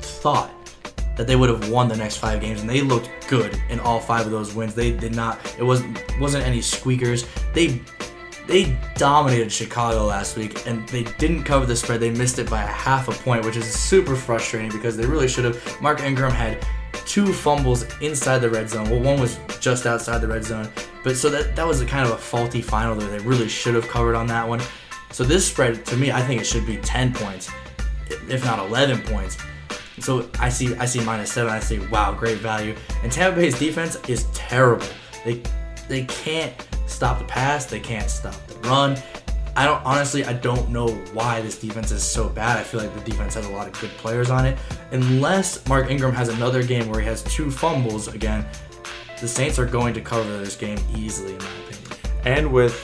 thought that they would have won the next 5 games? And they looked good in all 5 of those wins. They did not. It wasn't any squeakers. They dominated Chicago last week, and they didn't cover the spread. They missed it by 0.5 point, which is super frustrating because they really should have. Mark Ingram had 2 fumbles inside the red zone. Well, one was just outside the red zone. But so that was a kind of a faulty final there. They really should have covered on that one. So this spread, to me, I think it should be 10 points, if not 11 points. So I see -7. I say, wow, great value. And Tampa Bay's defense is terrible. They can't stop the pass. They can't stop the run. I don't know why this defense is so bad. I feel like the defense has a lot of good players on it. Unless Mark Ingram has another game where he has 2 fumbles again, the Saints are going to cover this game easily, in my opinion. And with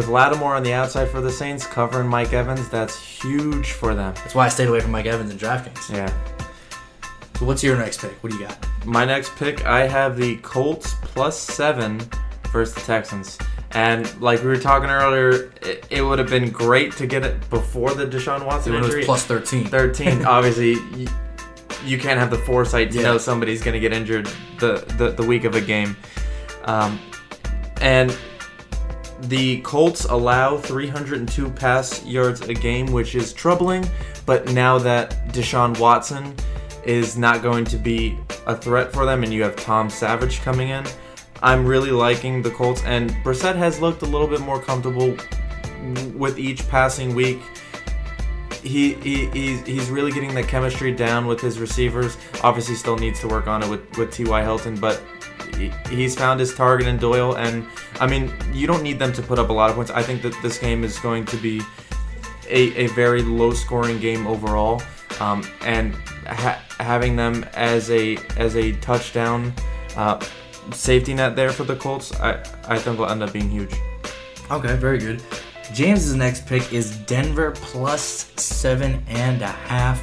Lattimore on the outside for the Saints, covering Mike Evans, that's huge for them. That's why I stayed away from Mike Evans in DraftKings. Yeah. So what's your next pick? What do you got? My next pick, I have the Colts +7 versus the Texans. And like we were talking earlier, it would have been great to get it before the Deshaun Watson injury. It was +13. 13, obviously, you can't have the foresight to know somebody's going to get injured the week of a game. And the Colts allow 302 pass yards a game, which is troubling. But now that Deshaun Watson is not going to be a threat for them, and you have Tom Savage coming in, I'm really liking the Colts. And Brissett has looked a little bit more comfortable with each passing week. He's really getting the chemistry down with his receivers. Obviously, still needs to work on it with T.Y. Hilton, but he's found his target in Doyle. And I mean, you don't need them to put up a lot of points. I think that this game is going to be a very low-scoring game overall, and having them as a touchdown safety net there for the Colts, I think will end up being huge. Okay, very good. James's next pick is Denver +7.5,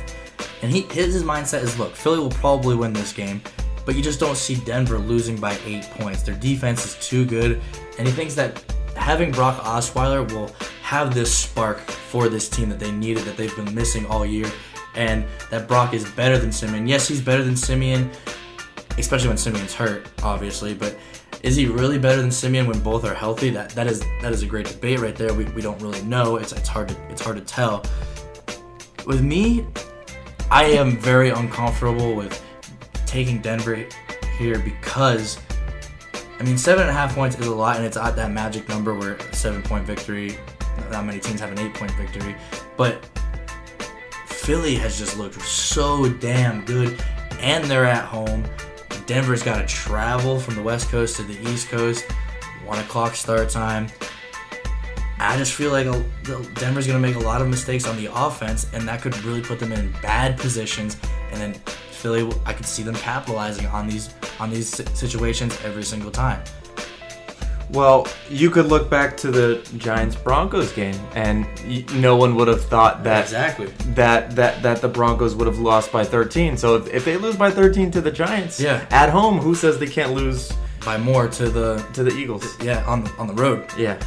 and his mindset is, look, Philly will probably win this game, but you just don't see Denver losing by 8 points. Their defense is too good, and he thinks that having Brock Osweiler will have this spark for this team that they needed, that they've been missing all year, and that Brock is better than Simeon. Yes, he's better than Simeon, especially when Simeon's hurt, obviously, but is he really better than Simeon when both are healthy? That is a great debate right there. We don't really know. It's hard to tell. With me, I am very uncomfortable with taking Denver here because, I mean, 7.5 points is a lot, and it's at that magic number where a 7-point victory, not many teams have an 8-point victory, but Philly has just looked so damn good, and they're at home. Denver's got to travel from the West Coast to the East Coast, 1 o'clock start time. I just feel like Denver's going to make a lot of mistakes on the offense, and that could really put them in bad positions, And then Philly, I could see them capitalizing on these situations every single time. Well, you could look back to the Giants-Broncos game, and no one would have thought that exactly that the Broncos would have lost by 13. So if they lose by 13 to the Giants at home, who says they can't lose by more to the Eagles? Yeah, on the road. Yeah.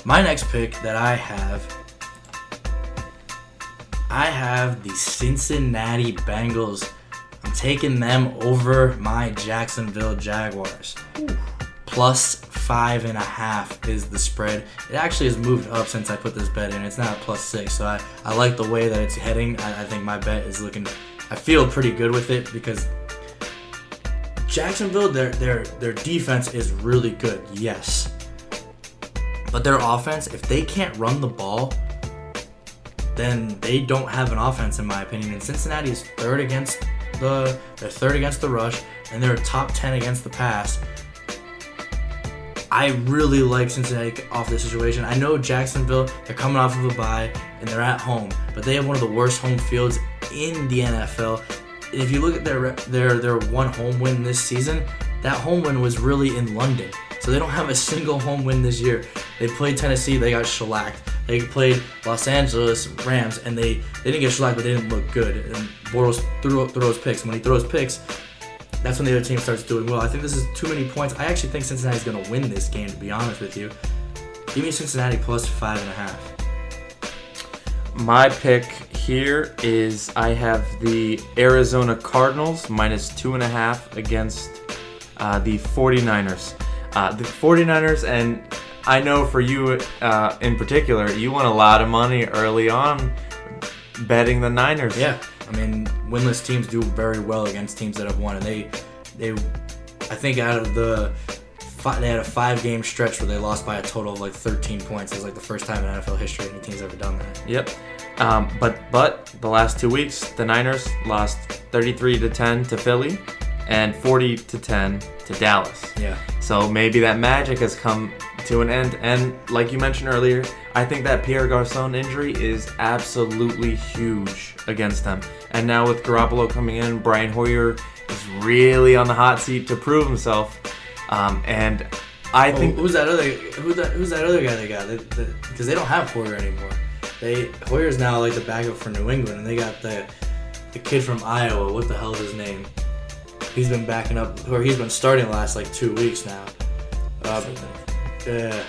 My next pick that I have the Cincinnati Bengals. I'm taking them over my Jacksonville Jaguars. Plus 5.5 is the spread. It actually has moved up since I put this bet in. It's now at plus 6, so I like the way that it's heading. I think my bet is looking. I feel pretty good with it because Jacksonville, their defense is really good, yes, but their offense, if they can't run the ball, then they don't have an offense, in my opinion. And Cincinnati is third against the rush, and they're top 10 against the pass. I really like Cincinnati off this situation. I know Jacksonville, they're coming off of a bye, and they're at home, but they have one of the worst home fields in the NFL. And if you look at their one home win this season, that home win was really in London. So they don't have a single home win this year. They played Tennessee, they got shellacked. They played Los Angeles Rams, and they didn't get shellacked, but they didn't look good. And Bortles throws picks. When he throws picks, that's when the other team starts doing well. I think this is too many points. I actually think Cincinnati's going to win this game, to be honest with you. Give me Cincinnati plus 5.5. My pick here is I have the Arizona Cardinals minus 2.5 against the 49ers. The 49ers, and I know for you in particular, you won a lot of money early on betting the Niners. Yeah. I mean, winless teams do very well against teams that have won, and they I think out of they had a 5-game stretch where they lost by a total of like 13 points. It was like the first time in NFL history any team's ever done that. Yep. But the last 2 weeks, the Niners lost 33-10 to Philly and 40-10 to Dallas. Yeah. So maybe that magic has come to an end. And like you mentioned earlier, I think that Pierre Garçon injury is absolutely huge against them. And now with Garoppolo coming in, Brian Hoyer is really on the hot seat to prove himself. And I think who's that other guy they got? Because they don't have Hoyer anymore. Hoyer's now like the backup for New England, and they got the kid from Iowa. What the hell is his name? He's been backing up, or he's been starting the last like 2 weeks now. I got it.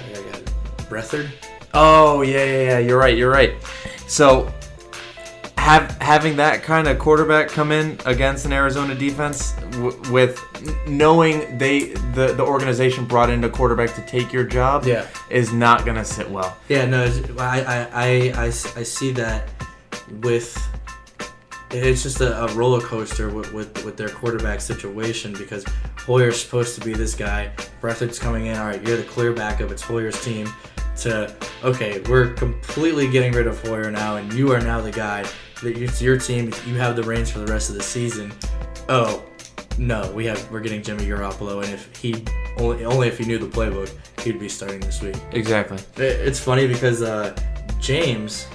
Brethard? Oh, yeah, you're right. So, having that kind of quarterback come in against an Arizona defense with knowing the organization brought in a quarterback to take your job is not going to sit well. Yeah, no, I see that with... It's just a roller coaster with their quarterback situation because Hoyer's supposed to be this guy. Brethard's coming in. All right, you're the clear backup. It's Hoyer's team. Okay, we're completely getting rid of Hoyer now, and you are now the guy. It's your team. You have the reins for the rest of the season. Oh no, we're getting Jimmy Garoppolo, and if he only if he knew the playbook, he'd be starting this week. Exactly. It's funny because James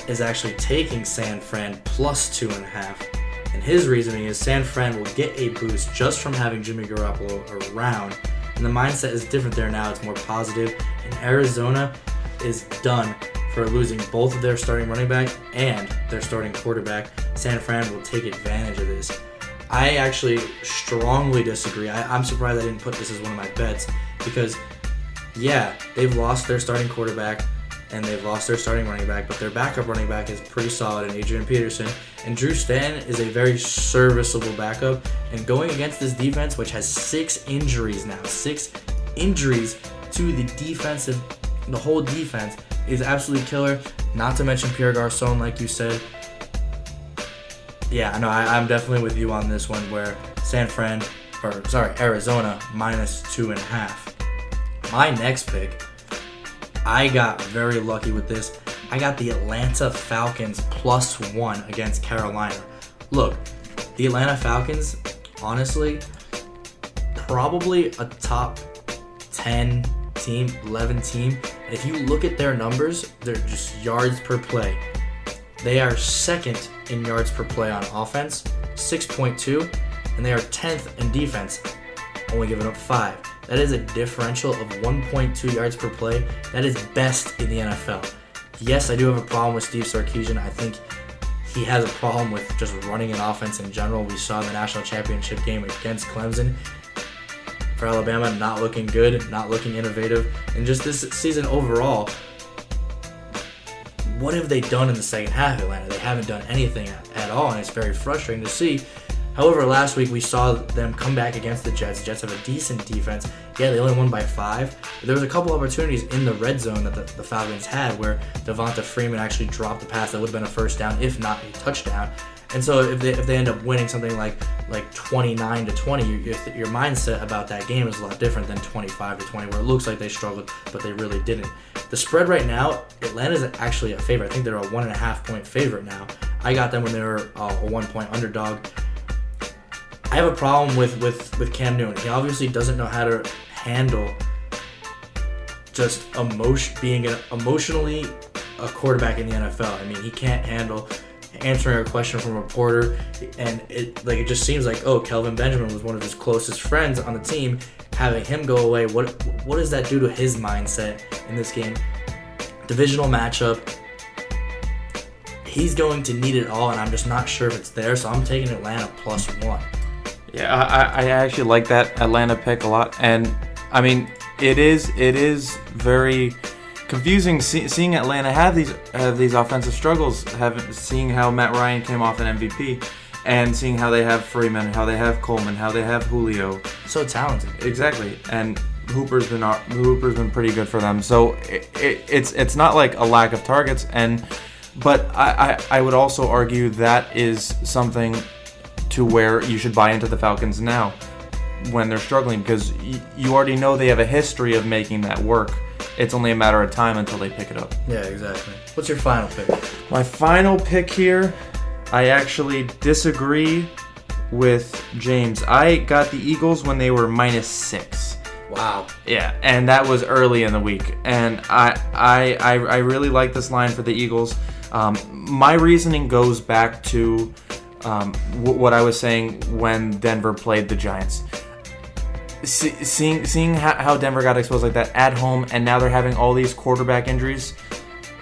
is actually taking San Fran plus 2.5, and his reasoning is San Fran will get a boost just from having Jimmy Garoppolo around, and the mindset is different there now. It's more positive, and Arizona is done for losing both of their starting running back and their starting quarterback. San Fran will take advantage of this. I actually strongly disagree. I'm surprised I didn't put this as one of my bets because, yeah, they've lost their starting quarterback and they've lost their starting running back, but their backup running back is pretty solid in Adrian Peterson. And Drew Stanton is a very serviceable backup. And going against this defense, which has 6 injuries now, 6 injuries to the whole defense, is absolutely killer. Not to mention Pierre Garçon, like you said. Yeah, no, I'm definitely with you on this one where Arizona minus 2.5. My next pick, I got very lucky with this. I got the Atlanta Falcons plus 1 against Carolina. Look, the Atlanta Falcons, honestly, probably a top 10 team, 11 team. If you look at their numbers, they're just yards per play. They are second in yards per play on offense, 6.2, and they are 10th in defense, only giving up 5. That is a differential of 1.2 yards per play. That is best in the NFL. Yes, I do have a problem with Steve Sarkisian. I think he has a problem with just running an offense in general. We saw in the national championship game against Clemson. For Alabama, not looking good, not looking innovative, and just this season overall, what have they done in the second half, Atlanta? They haven't done anything at all, and it's very frustrating to see. However, last week we saw them come back against the Jets. The Jets have a decent defense. Yeah, they only won by 5. But there was a couple opportunities in the red zone that the Falcons had where Devonta Freeman actually dropped the pass that would have been a first down, if not a touchdown. And so if they end up winning something like 29-20, your mindset about that game is a lot different than 25-20, where it looks like they struggled, but they really didn't. The spread right now, Atlanta's actually a favorite. I think they're a 1.5-point favorite now. I got them when they were a 1-point underdog. I have a problem with Cam Newton. He obviously doesn't know how to handle just being emotionally a quarterback in the NFL. I mean, he can't handle answering a question from a reporter, and it just seems like, Kelvin Benjamin was one of his closest friends on the team. Having him go away, what does that do to his mindset in this game? Divisional matchup. He's going to need it all, and I'm just not sure if it's there, so I'm taking Atlanta +1. Yeah, I actually like that Atlanta pick a lot, and I mean it is very confusing seeing Atlanta have these offensive struggles, seeing how Matt Ryan came off an MVP, and seeing how they have Freeman, how they have Coleman, how they have Julio. So talented. Exactly, and Hooper's been pretty good for them. So it's not like a lack of targets, but I would also argue that is something to where you should buy into the Falcons now when they're struggling, because you already know they have a history of making that work. It's only a matter of time until they pick it up. Yeah, exactly. What's your final pick? My final pick here, I actually disagree with James. I got the Eagles when they were -6. Wow. Yeah, and that was early in the week. And I really like this line for the Eagles. My reasoning goes back to what I was saying when Denver played the Giants. Seeing how Denver got exposed like that at home, and now they're having all these quarterback injuries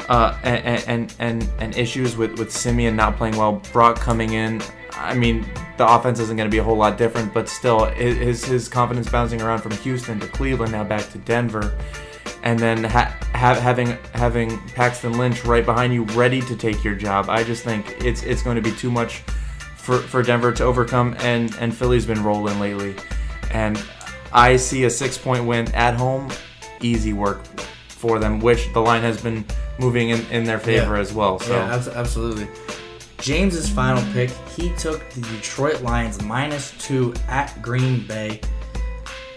and issues with Simeon not playing well, Brock coming in. I mean, the offense isn't going to be a whole lot different, but still, his confidence bouncing around from Houston to Cleveland, now back to Denver, and then having Paxton Lynch right behind you, ready to take your job. I just think it's going to be too much for Denver to overcome, and Philly's been rolling lately, and I see a 6-point win at home, easy work for them, which the line has been moving in their favor as well. So. Yeah, absolutely. James's final pick, he took the Detroit Lions -2 at Green Bay.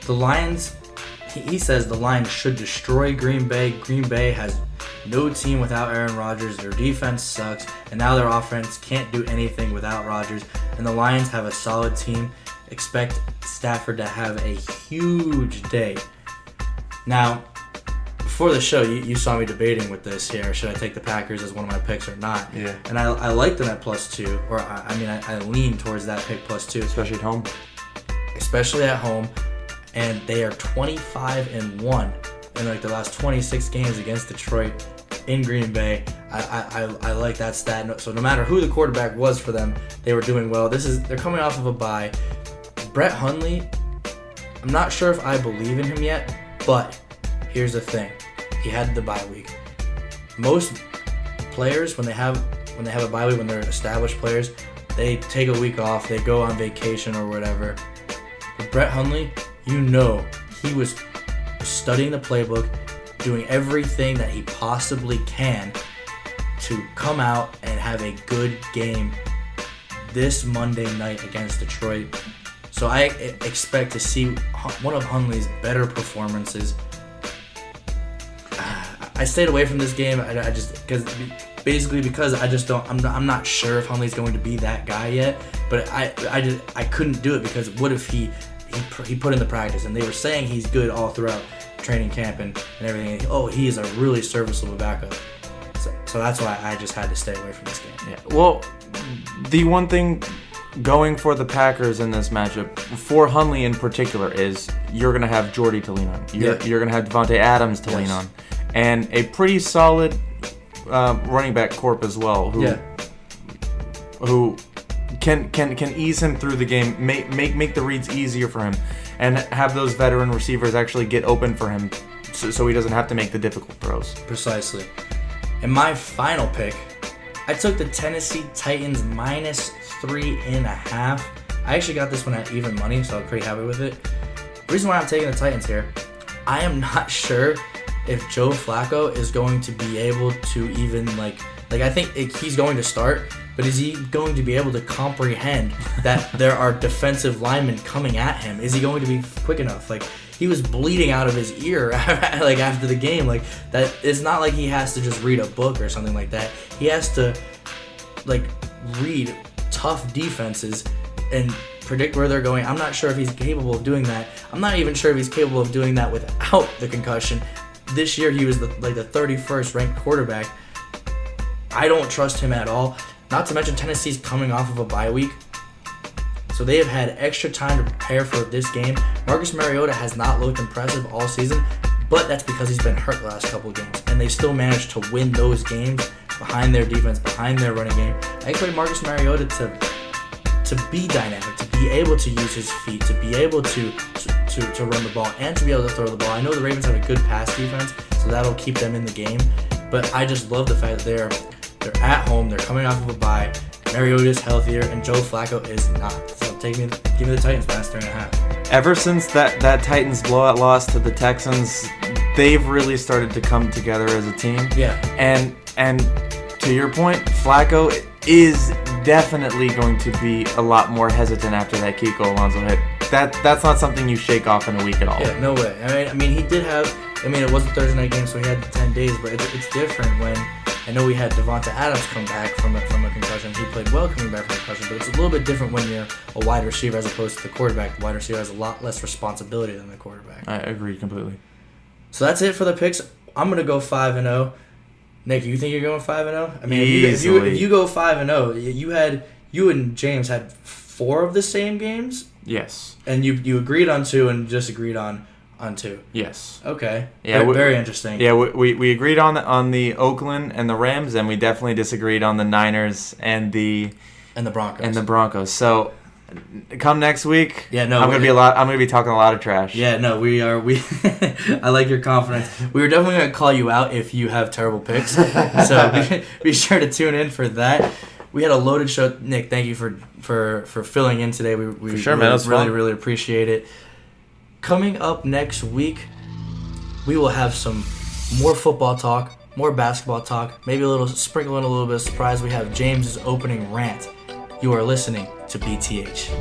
The Lions, he says the Lions should destroy Green Bay. Green Bay has no team without Aaron Rodgers. Their defense sucks, and now their offense can't do anything without Rodgers. And the Lions have a solid team. Expect Stafford to have a huge day. Now, before the show, you saw me debating with this here. Should I take the Packers as one of my picks or not? Yeah. And I like them at +2, or I lean towards that pick +2. Especially at home. Especially at home. And they are 25-1 in like the last 26 games against Detroit in Green Bay. I like that stat. So no matter who the quarterback was for them, they were doing well. They're coming off of a bye. Brett Hundley, I'm not sure if I believe in him yet, but here's the thing. He had the bye week. Most players, when they have a bye week, when they're established players, they take a week off, they go on vacation or whatever. But Brett Hundley, he was studying the playbook, doing everything that he possibly can to come out and have a good game this Monday night against Detroit. So I expect to see one of Hundley's better performances. I stayed away from this game. Because I'm not sure if Hundley's going to be that guy yet. But I couldn't do it because what if he put in the practice, and they were saying he's good all throughout training camp and everything. He is a really serviceable backup. So that's why I just had to stay away from this game. Yeah. Well, the one thing going for the Packers in this matchup, for Hundley in particular, is you're going to have Jordy to lean on. You're going to have Devontae Adams to lean on. And a pretty solid running back corp as well, who can ease him through the game, make the reads easier for him, and have those veteran receivers actually get open for him so he doesn't have to make the difficult throws. Precisely. And my final pick, I took the Tennessee Titans -3.5. I actually got this one at even money, so I'm pretty happy with it. The reason why I'm taking the Titans here, I am not sure if Joe Flacco is going to be able to even, like I think he's going to start, but is he going to be able to comprehend that there are defensive linemen coming at him? Is he going to be quick enough? Like, he was bleeding out of his ear like after the game. Like, that, it's not like he has to just read a book or something like that. He has to like read tough defenses and predict where they're going. I'm not sure if he's capable of doing that. I'm not even sure if he's capable of doing that without the concussion. This year he was the 31st ranked quarterback. I don't trust him at all. Not to mention Tennessee's coming off of a bye week. So they have had extra time to prepare for this game. Marcus Mariota has not looked impressive all season, but that's because he's been hurt the last couple of games. And they still managed to win those games behind their defense, behind their running game. I expect Marcus Mariota to be dynamic, to be able to use his feet, to be able to run the ball, and to be able to throw the ball. I know the Ravens have a good pass defense, so that'll keep them in the game. But I just love the fact that they're at home, they're coming off of a bye. Mariota is healthier, and Joe Flacco is not. So give me the Titans -3.5. Ever since that Titans blowout loss to the Texans, they've really started to come together as a team. Yeah. And to your point, Flacco is definitely going to be a lot more hesitant after that Kiko Alonso hit. That's not something you shake off in a week at all. Yeah, no way. I mean, he did have. I mean, it was a Thursday night game, so he had the 10 days. But it's different when I know we had Devonta Adams come back from a concussion. He played well coming back from a concussion, but it's a little bit different when you're a wide receiver as opposed to the quarterback. The wide receiver has a lot less responsibility than the quarterback. I agree completely. So that's it for the picks. I'm gonna go 5-0. Nick, you think you're going 5-0? I mean, if you go 5-0, you and James had 4 of the same games. Yes. And you agreed on 2 and disagreed on 2. Yes. Okay. Yeah. Very interesting. Yeah, we agreed on the Oakland and the Rams, and we definitely disagreed on the Niners and the Broncos. So come next week. Yeah, no, I'm gonna be talking a lot of trash. Yeah, no, we I like your confidence. We were definitely gonna call you out if you have terrible picks. So be sure to tune in for that. We had a loaded show. Nick, thank you for filling in today. We for sure, man. It was fun. Really appreciate it. Coming up next week, we will have some more football talk, more basketball talk, maybe sprinkle in a little bit of surprise. We have James's opening rant. You are listening to BTH.